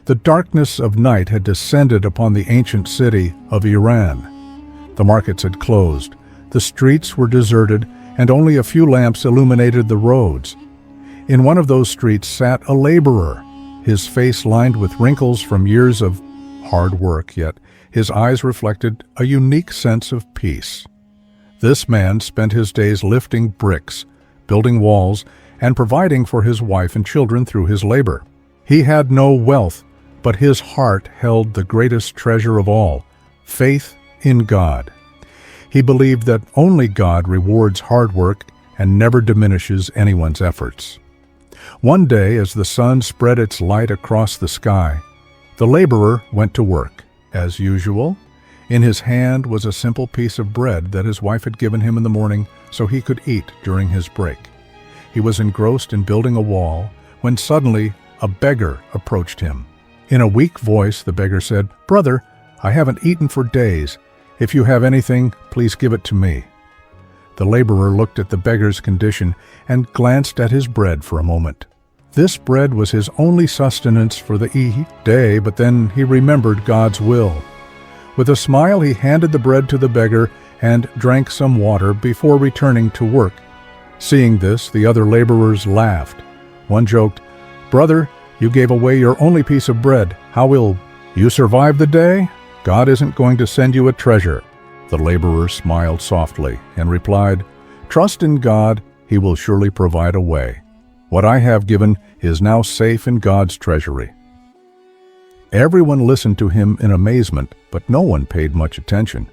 The darkness of night had descended upon the ancient city of Iran. The markets had closed, the streets were deserted, and only a few lamps illuminated the roads. In one of those streets sat a laborer, his face lined with wrinkles from years of hard work, yet his eyes reflected a unique sense of peace. This man spent his days lifting bricks, building walls, and providing for his wife and children through his labor. He had no wealth, but his heart held the greatest treasure of all, faith in God. He believed that only God rewards hard work and never diminishes anyone's efforts. One day, as the sun spread its light across the sky, the laborer went to work. As usual, in his hand was a simple piece of bread that his wife had given him in the morning so he could eat during his break. He was engrossed in building a wall when suddenly a beggar approached him. In a weak voice, the beggar said, "Brother, I haven't eaten for days. If you have anything, please give it to me." The laborer looked at the beggar's condition and glanced at his bread for a moment. This bread was his only sustenance for the day, but then he remembered God's will. With a smile, he handed the bread to the beggar and drank some water before returning to work. Seeing this, the other laborers laughed. One joked, "Brother, you gave away your only piece of bread. How will you survive the day? God isn't going to send you a treasure." The laborer smiled softly and replied, "Trust in God, He will surely provide a way. What I have given is now safe in God's treasury." Everyone listened to him in amazement, but no one paid much attention.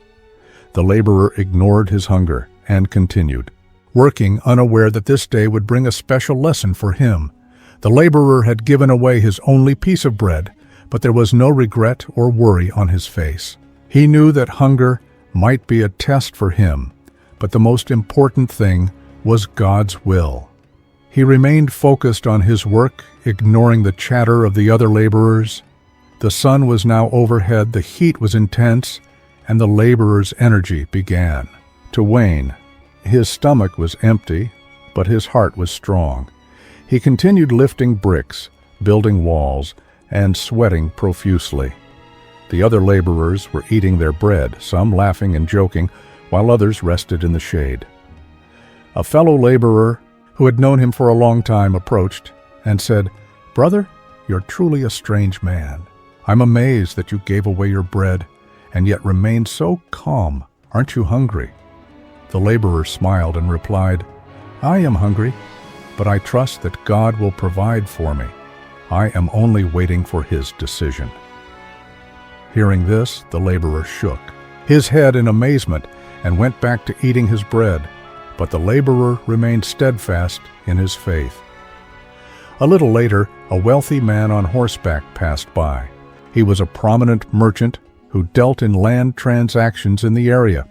The laborer ignored his hunger and continued, working unaware that this day would bring a special lesson for him. The laborer had given away his only piece of bread, but there was no regret or worry on his face. He knew that hunger might be a test for him, but the most important thing was God's will. He remained focused on his work, ignoring the chatter of the other laborers. The sun was now overhead, the heat was intense, and the laborer's energy began to wane. His stomach was empty, but his heart was strong. He continued lifting bricks, building walls, and sweating profusely. The other laborers were eating their bread, some laughing and joking, while others rested in the shade. A fellow laborer, who had known him for a long time, approached and said, "Brother, you're truly a strange man. I'm amazed that you gave away your bread and yet remained so calm. Aren't you hungry?" The laborer smiled and replied, "I am hungry, but I trust that God will provide for me. I am only waiting for His decision." Hearing this, the laborer shook his head in amazement and went back to eating his bread, but the laborer remained steadfast in his faith. A little later, a wealthy man on horseback passed by. He was a prominent merchant who dealt in land transactions in the area.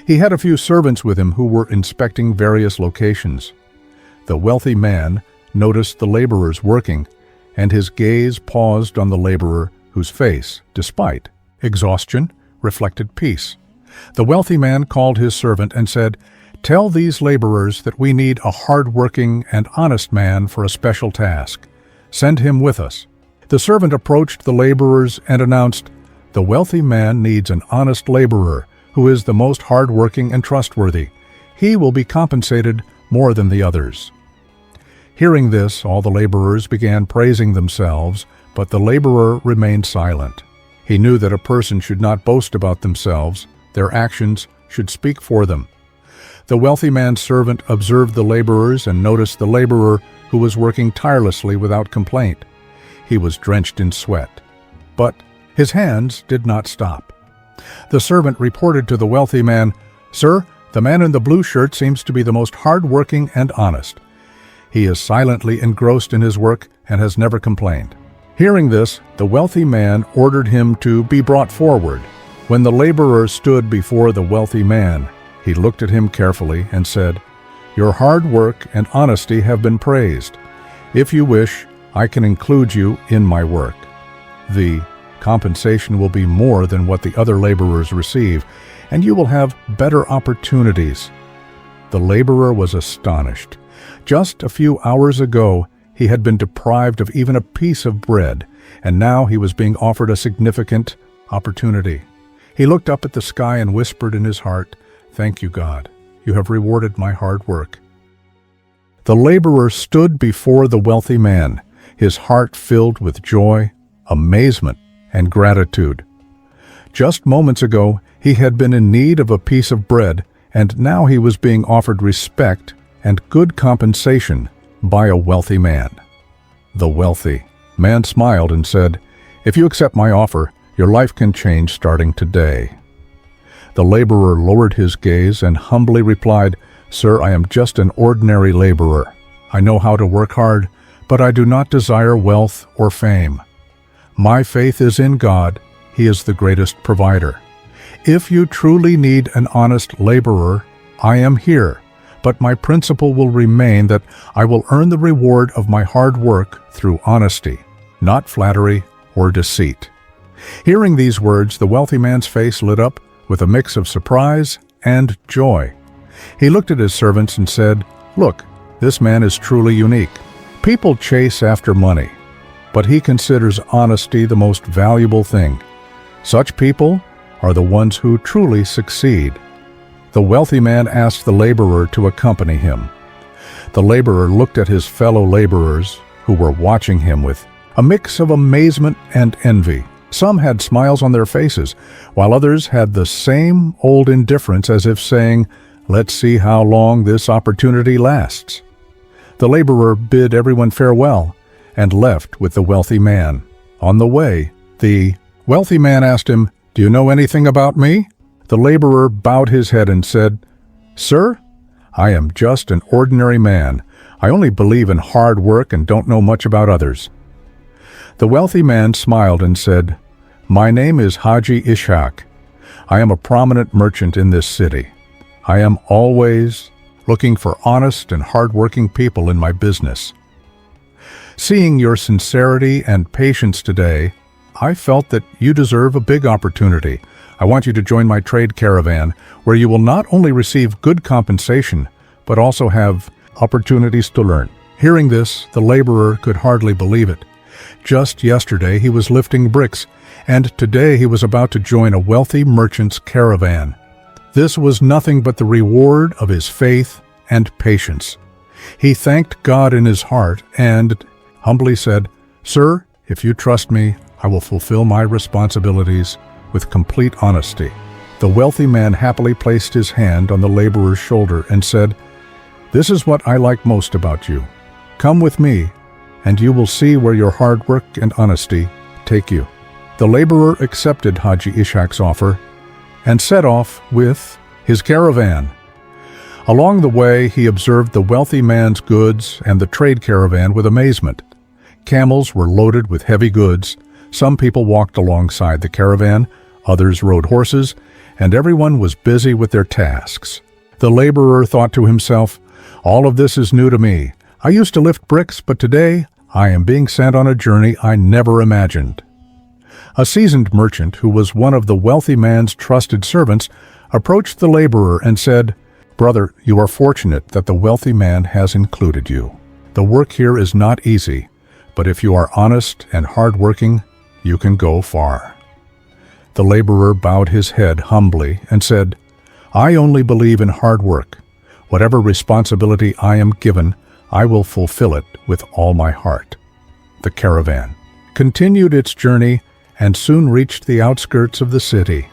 He had a few servants with him who were inspecting various locations. The wealthy man noticed the laborers working, and his gaze paused on the laborer whose face, despite exhaustion, reflected peace. The wealthy man called his servant and said, "Tell these laborers that we need a hard-working and honest man for a special task. Send him with us." The servant approached the laborers and announced, "The wealthy man needs an honest laborer who is the most hard-working and trustworthy. He will be compensated more than the others." Hearing this, all the laborers began praising themselves, but the laborer remained silent. He knew that a person should not boast about themselves. Their actions should speak for them. The wealthy man's servant observed the laborers and noticed the laborer who was working tirelessly without complaint. He was drenched in sweat, but his hands did not stop. The servant reported to the wealthy man, "Sir, the man in the blue shirt seems to be the most hard-working and honest. He is silently engrossed in his work and has never complained." Hearing this, the wealthy man ordered him to be brought forward. When the laborer stood before the wealthy man, he looked at him carefully and said, "Your hard work and honesty have been praised. If you wish, I can include you in my work. The compensation will be more than what the other laborers receive, and you will have better opportunities." The laborer was astonished. Just a few hours ago, he had been deprived of even a piece of bread, and now he was being offered a significant opportunity. He looked up at the sky and whispered in his heart, "Thank you, God. You have rewarded my hard work." The laborer stood before the wealthy man, his heart filled with joy, amazement, and gratitude. Just moments ago, he had been in need of a piece of bread, and now he was being offered respect and good compensation by a wealthy man. The wealthy man smiled and said, "If you accept my offer, your life can change starting today." The laborer lowered his gaze and humbly replied, "Sir, I am just an ordinary laborer. I know how to work hard, but I do not desire wealth or fame. My faith is in God. He is the greatest provider. If you truly need an honest laborer, I am here, but my principle will remain that I will earn the reward of my hard work through honesty, not flattery or deceit." Hearing these words, the wealthy man's face lit up with a mix of surprise and joy. He looked at his servants and said, "Look, this man is truly unique. People chase after money, but he considers honesty the most valuable thing. Such people are the ones who truly succeed." The wealthy man asked the laborer to accompany him. The laborer looked at his fellow laborers who were watching him with a mix of amazement and envy. Some had smiles on their faces, while others had the same old indifference, as if saying, "Let's see how long this opportunity lasts." The laborer bid everyone farewell and left with the wealthy man. On the way, the wealthy man asked him, "Do you know anything about me?" The laborer bowed his head and said, "Sir, I am just an ordinary man. I only believe in hard work and don't know much about others." The wealthy man smiled and said, "My name is Haji Ishaq. I am a prominent merchant in this city. I am always looking for honest and hard-working people in my business. Seeing your sincerity and patience today, I felt that you deserve a big opportunity. I want you to join my trade caravan, where you will not only receive good compensation, but also have opportunities to learn." Hearing this, the laborer could hardly believe it. Just yesterday he was lifting bricks, and today he was about to join a wealthy merchant's caravan. This was nothing but the reward of his faith and patience. He thanked God in his heart and humbly said, "Sir, if you trust me, I will fulfill my responsibilities with complete honesty." The wealthy man happily placed his hand on the laborer's shoulder and said, "This is what I like most about you. Come with me, and you will see where your hard work and honesty take you." The laborer accepted Haji Ishaq's offer and set off with his caravan. Along the way, he observed the wealthy man's goods and the trade caravan with amazement. Camels were loaded with heavy goods. Some people walked alongside the caravan, others rode horses, and everyone was busy with their tasks. The laborer thought to himself, "All of this is new to me. I used to lift bricks, but today I am being sent on a journey I never imagined." A seasoned merchant, who was one of the wealthy man's trusted servants, approached the laborer and said, "Brother, you are fortunate that the wealthy man has included you. The work here is not easy, but if you are honest and hard-working, you can go far." The laborer bowed his head humbly and said, "I only believe in hard work. Whatever responsibility I am given, I will fulfill it with all my heart." The caravan continued its journey and soon reached the outskirts of the city.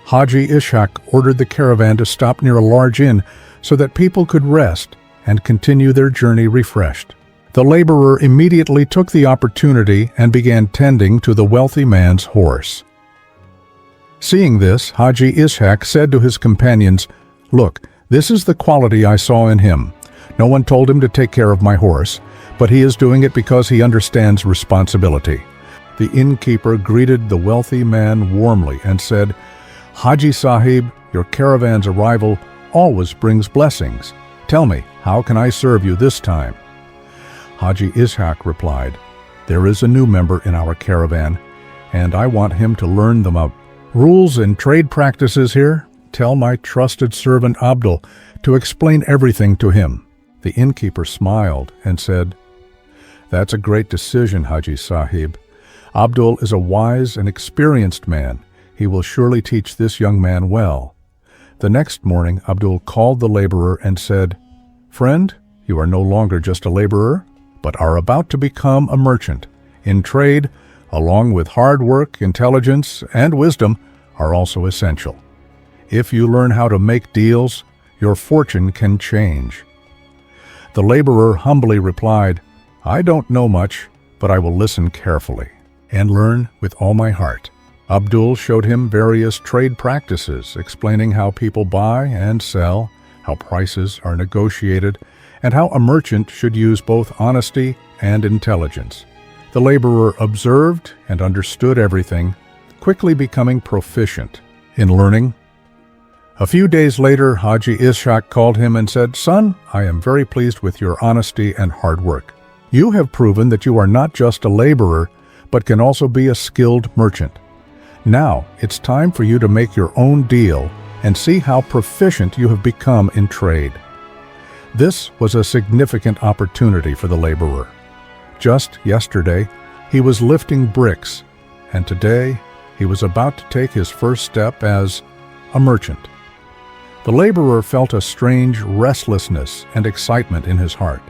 Haji Ishaq ordered the caravan to stop near a large inn so that people could rest and continue their journey refreshed. The laborer immediately took the opportunity and began tending to the wealthy man's horse. Seeing this, Haji Ishaq said to his companions, "Look, this is the quality I saw in him. No one told him to take care of my horse, but he is doing it because he understands responsibility." The innkeeper greeted the wealthy man warmly and said, "Haji Sahib, your caravan's arrival always brings blessings. Tell me, how can I serve you this time?" Haji Ishaq replied, "There is a new member in our caravan, and I want him to learn the rules and trade practices here. Tell my trusted servant Abdul to explain everything to him." The innkeeper smiled and said, "That's a great decision, Haji Sahib. Abdul is a wise and experienced man. He will surely teach this young man well." The next morning, Abdul called the laborer and said, "Friend, you are no longer just a laborer, but are about to become a merchant. In trade, along with hard work, intelligence, and wisdom, are also essential. If you learn how to make deals, your fortune can change." The laborer humbly replied, "I don't know much, but I will listen carefully and learn with all my heart." Abdul showed him various trade practices, explaining how people buy and sell, how prices are negotiated, and how a merchant should use both honesty and intelligence. The laborer observed and understood everything, quickly becoming proficient in learning. A few days later, Haji Ishaq called him and said, "Son, I am very pleased with your honesty and hard work. You have proven that you are not just a laborer, but can also be a skilled merchant. Now, it's time for you to make your own deal and see how proficient you have become in trade." This was a significant opportunity for the laborer. Just yesterday, he was lifting bricks, and today he was about to take his first step as a merchant. The laborer felt a strange restlessness and excitement in his heart.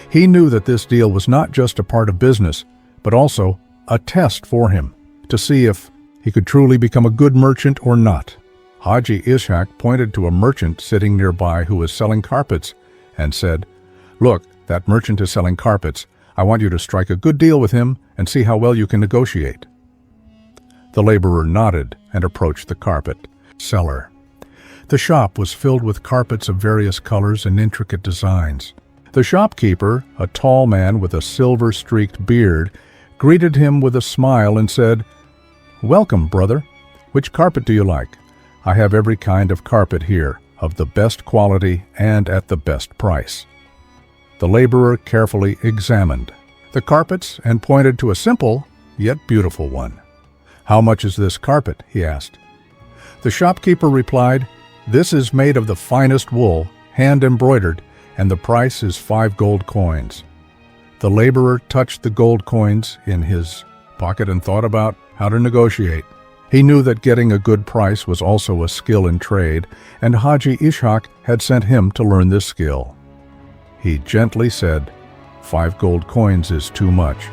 He knew that this deal was not just a part of business, but also a test for him to see if he could truly become a good merchant or not. Haji Ishaq pointed to a merchant sitting nearby who was selling carpets and said, "Look, that merchant is selling carpets. I want you to strike a good deal with him and see how well you can negotiate." The laborer nodded and approached the carpet seller. The shop was filled with carpets of various colors and intricate designs. The shopkeeper, a tall man with a silver-streaked beard, greeted him with a smile and said, "Welcome, brother. Which carpet do you like? I have every kind of carpet here, of the best quality and at the best price." The laborer carefully examined the carpets and pointed to a simple, yet beautiful one. "How much is this carpet?" he asked. The shopkeeper replied, "This is made of the finest wool, hand-embroidered, and the price is 5 gold coins." The laborer touched the gold coins in his pocket and thought about how to negotiate. He knew that getting a good price was also a skill in trade, and Haji Ishaq had sent him to learn this skill. He gently said, "5 gold coins is too much.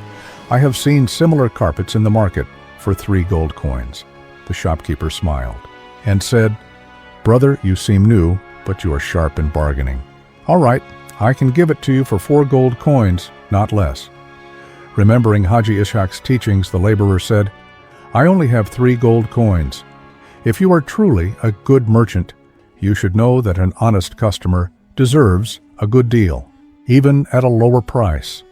I have seen similar carpets in the market for 3 gold coins." The shopkeeper smiled and said, "Brother, you seem new, but you are sharp in bargaining. All right, I can give it to you for 4 gold coins, not less." Remembering Haji Ishaq's teachings, the laborer said, "I only have 3 gold coins. If you are truly a good merchant, you should know that an honest customer deserves a good deal, even at a lower price."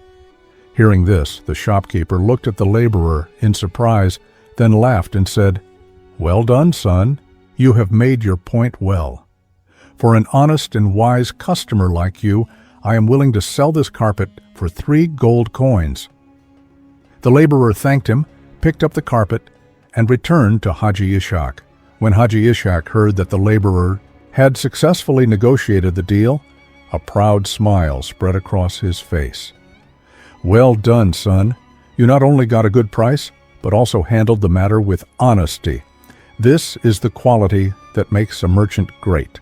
Hearing this, the shopkeeper looked at the laborer in surprise, then laughed and said, "Well done, son. You have made your point well. For an honest and wise customer like you, I am willing to sell this carpet for 3 gold coins." The laborer thanked him, picked up the carpet, and returned to Haji Ishaq. When Haji Ishaq heard that the laborer had successfully negotiated the deal, a proud smile spread across his face. "Well done, son. You not only got a good price, but also handled the matter with honesty. This is the quality that makes a merchant great."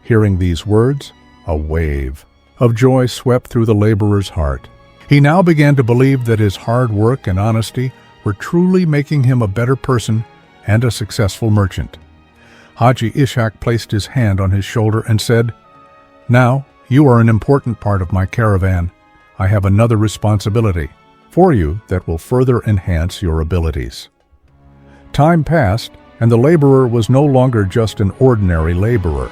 Hearing these words, a wave of joy swept through the laborer's heart. He now began to believe that his hard work and honesty were truly making him a better person and a successful merchant. Haji Ishaq placed his hand on his shoulder and said, "Now, you are an important part of my caravan. I have another responsibility for you that will further enhance your abilities." Time passed, and the laborer was no longer just an ordinary laborer.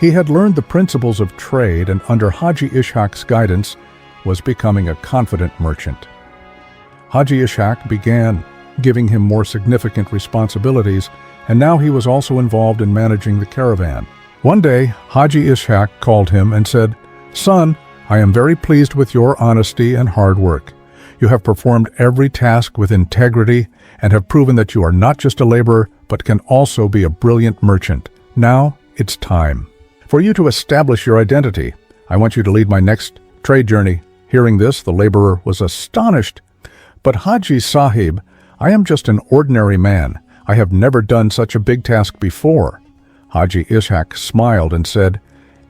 He had learned the principles of trade and under Haji Ishaq's guidance was becoming a confident merchant. Haji Ishaq began giving him more significant responsibilities, and now he was also involved in managing the caravan. One day, Haji Ishaq called him and said, "Son, I am very pleased with your honesty and hard work. You have performed every task with integrity and have proven that you are not just a laborer, but can also be a brilliant merchant. Now, it's time for you to establish your identity. I want you to lead my next trade journey." Hearing this, the laborer was astonished, "But Haji Sahib, I am just an ordinary man. I have never done such a big task before." Haji Ishaq smiled and said,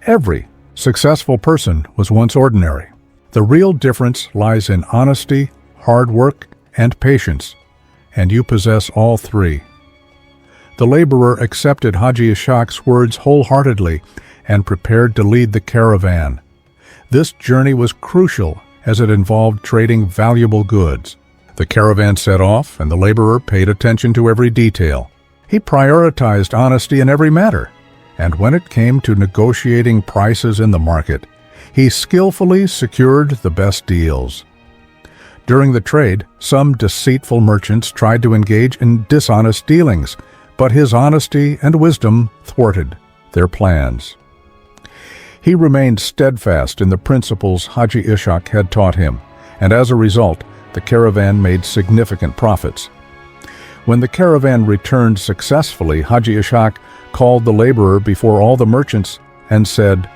"Every successful person was once ordinary. The real difference lies in honesty, hard work, and patience, and you possess all three." The laborer accepted Haji Ishaq's words wholeheartedly and prepared to lead the caravan. This journey was crucial as it involved trading valuable goods. The caravan set off, and the laborer paid attention to every detail. He prioritized honesty in every matter, and when it came to negotiating prices in the market, he skillfully secured the best deals. During the trade, some deceitful merchants tried to engage in dishonest dealings, but his honesty and wisdom thwarted their plans. He remained steadfast in the principles Haji Ishaq had taught him, and as a result, the caravan made significant profits. When the caravan returned successfully, Haji Ishaq called the laborer before all the merchants and said,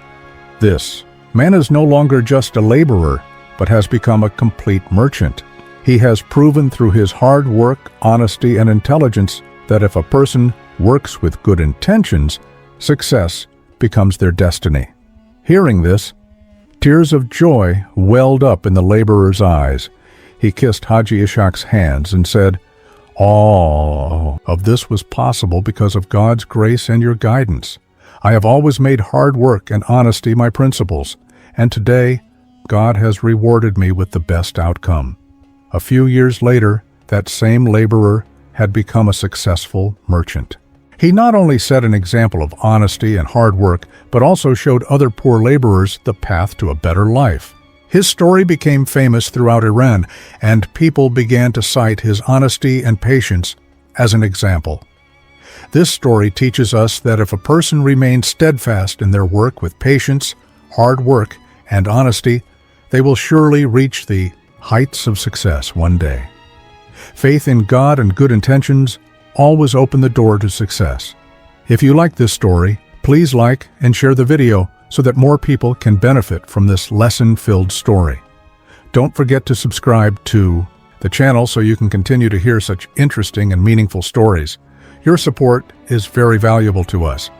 "This man is no longer just a laborer, but has become a complete merchant. He has proven through his hard work, honesty, and intelligence that if a person works with good intentions, success becomes their destiny." Hearing this, tears of joy welled up in the laborer's eyes. He kissed Haji Ishaq's hands and said, "All of this was possible because of God's grace and your guidance. I have always made hard work and honesty my principles, and today God has rewarded me with the best outcome." A few years later, that same laborer had become a successful merchant. He not only set an example of honesty and hard work, but also showed other poor laborers the path to a better life. His story became famous throughout Iran, and people began to cite his honesty and patience as an example. This story teaches us that if a person remains steadfast in their work with patience, hard work, and honesty, they will surely reach the heights of success one day. Faith in God and good intentions always open the door to success. If you like this story, please like and share the video so that more people can benefit from this lesson-filled story. Don't forget to subscribe to the channel so you can continue to hear such interesting and meaningful stories. Your support is very valuable to us.